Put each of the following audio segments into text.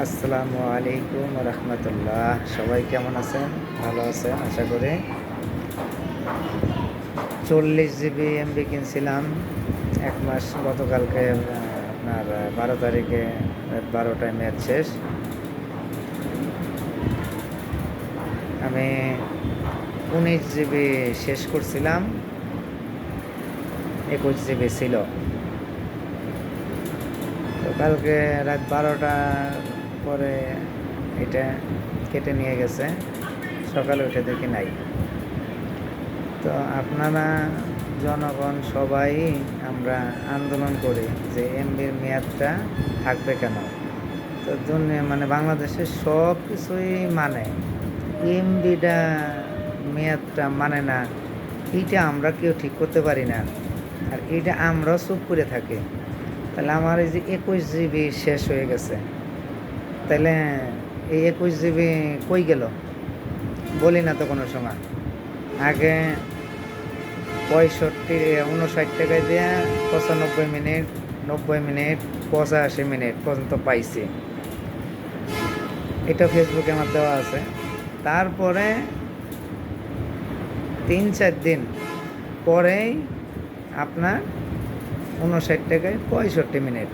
আসসালামু আলাইকুম রহমতুল্লাহ। সবাই কেমন আছেন? ভালো আছেন আশা করি। 40 GB এমবি কিনছিলাম 1 মাস গতকালকে আপনার 12 তারিখে 12টায় ম্যাচ শেষ। আমি 19 GB শেষ করছিলাম, 21 GB ছিল। তো কালকে রাত 12টার পরে এটা কেটে নিয়ে গেছে, সকালে উঠে দেখি নাই। তো আপনারা জনগণ সবাই আমরা আন্দোলন করি যে এমবির মেয়াদটা থাকবে কেন। তো মানে বাংলাদেশের সব কিছুই মানে এমবিটা মেয়াদটা মানে না, এইটা আমরা কেউ ঠিক করতে পারি না, আর এইটা আমরাও চুপ করে থাকি। তাহলে আমার এই যে 21 GB শেষ হয়ে গেছে, তাহলে এই 21 GB কই গেল বলি না তো কোনো সময়। আগে 59 টাকায় দিয়ে 95 মিনিট, 90 মিনিট, 85 মিনিট পর্যন্ত পাইছি, এটা ফেসবুকে আমার দেওয়া আছে। তারপরে 3-4 দিন পরেই আপনার 59 টাকায় 65 মিনিট,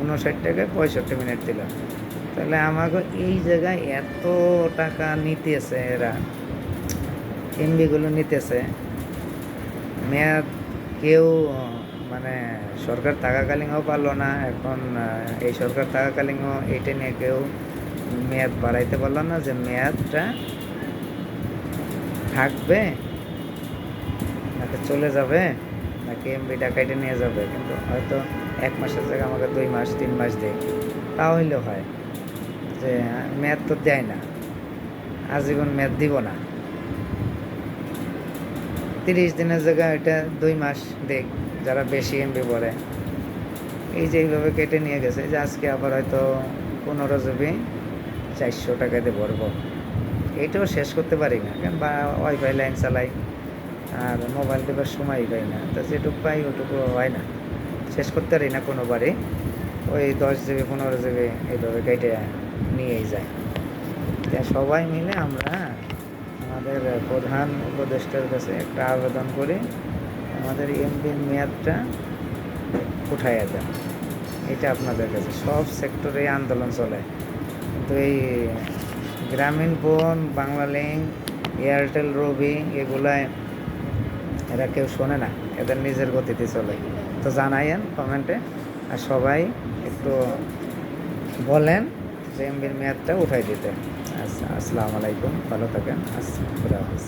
59 টাকায় 65 মিনিট দিল। তাহলে আমাকে এই জায়গায় এত টাকা নিতেছে, এরা এমবিগুলো নিতেছে। মেয়াদ কেউ মানে সরকার থাকাকালীনও পারলো না, এখন এই সরকার থাকাকালীনও এটা নিয়ে কেউ মেয়াদ বাড়াইতে পারলো না যে মেয়াদটা থাকবে নাকি চলে যাবে, নাকি এমবিটা কেটে নিয়ে যাবে। কিন্তু হয়তো 1 মাসের জায়গায় আমাকে 2 মাস 3 মাস দেয়, তা হইলেও হয়। যে মেয়াদ তো দেয় না, আজীবন মেয়াদ দিব না। 30 দিনের জায়গায় এটা 2 মাস দেখ, যারা বেশি এমবি পড়ে। এই যে এইভাবে কেটে নিয়ে গেছে, যে আজকে আবার হয়তো 15 GB 400 টাকা দিয়ে ভরবো। এইটাও শেষ করতে পারি না, কারণ ওয়াইফাই লাইন চালাই আর মোবাইল টিপার সময়ই পাই না। তো যেটুকু পাই ওটুকু হয় না, শেষ করতে পারি না কোনোবারই। ওই 10 GB 15 GB এইভাবে কেটে নিয়েই যায়। সবাই মিলে আমরা আমাদের প্রধান উপদেষ্টার কাছে একটা আবেদন করি, আমাদের এমবির মেয়াদটা উঠাইয়া দেন। এটা আপনাদের কাছে সব সেক্টরে আন্দোলন চলে, কিন্তু এই গ্রামীণ ফোন, বাংলা লিঙ্ক, এয়ারটেল, রবি এগুলায় এরা কেউ শোনে না, এদের নিজের গতিতে চলে। তো জানাইয়েন কমেন্টে, আর সবাই একটু বলেন যে এমবির মেয়াদটা উঠাই দিতে। আচ্ছা, আসসালামু আলাইকুম, ভালো থাকেন। আচ্ছা, খুদা হাফেজ।